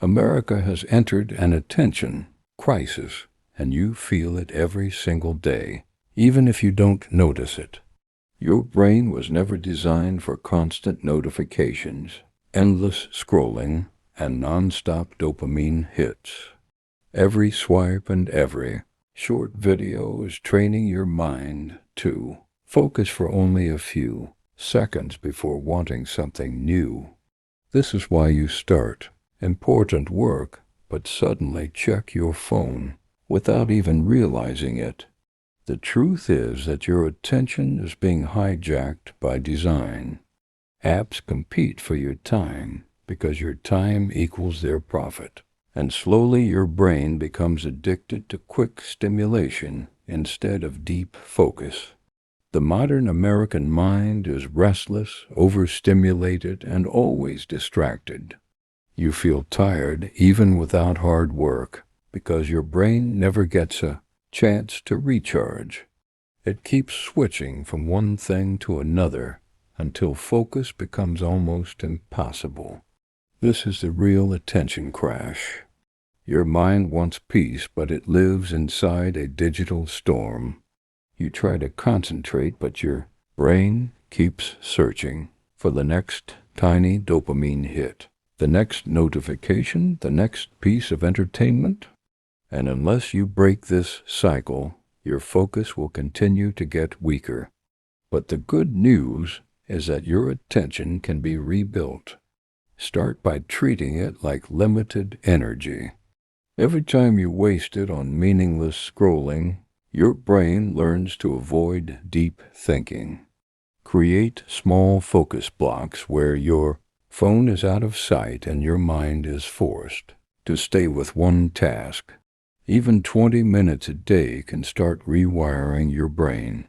America has entered an attention crisis, and you feel it every single day, even if you don't notice it. Your brain was never designed for constant notifications, endless scrolling, and non-stop dopamine hits. Every swipe and every short video is training your mind to focus for only a few seconds before wanting something new. This is why you start important work, but suddenly check your phone without even realizing it. The truth is that your attention is being hijacked by design. Apps compete for your time because your time equals their profit. And slowly your brain becomes addicted to quick stimulation instead of deep focus. The modern American mind is restless, overstimulated, and always distracted. You feel tired even without hard work because your brain never gets a chance to recharge. It keeps switching from one thing to another until focus becomes almost impossible. This is the real attention crash. Your mind wants peace, but it lives inside a digital storm. You try to concentrate, but your brain keeps searching for the next tiny dopamine hit, the next notification, the next piece of entertainment. And unless you break this cycle, your focus will continue to get weaker. But the good news is that your attention can be rebuilt. Start by treating it like limited energy. Every time you waste it on meaningless scrolling, your brain learns to avoid deep thinking. Create small focus blocks where your phone is out of sight and your mind is forced to stay with one task. Even 20 minutes a day can start rewiring your brain.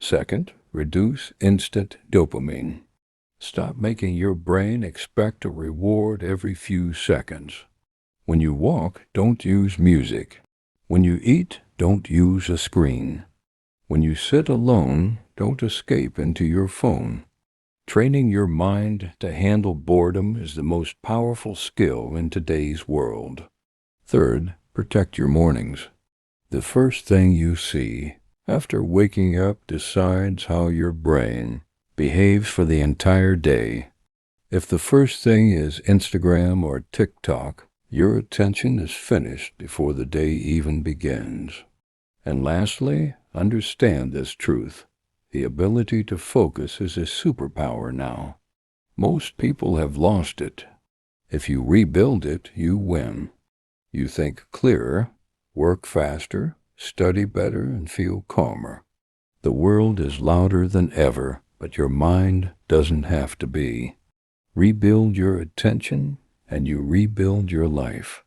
Second, reduce instant dopamine. Stop making your brain expect a reward every few seconds. When you walk, don't use music. When you eat, don't use a screen. When you sit alone, don't escape into your phone. Training your mind to handle boredom is the most powerful skill in today's world. Third, protect your mornings. The first thing you see after waking up decides how your brain behaves for the entire day. If the first thing is Instagram or TikTok, your attention is finished before the day even begins. And lastly, understand this truth. The ability to focus is a superpower now. Most people have lost it. If you rebuild it, you win. You think clearer, work faster, study better, and feel calmer. The world is louder than ever, but your mind doesn't have to be. Rebuild your attention, and you rebuild your life.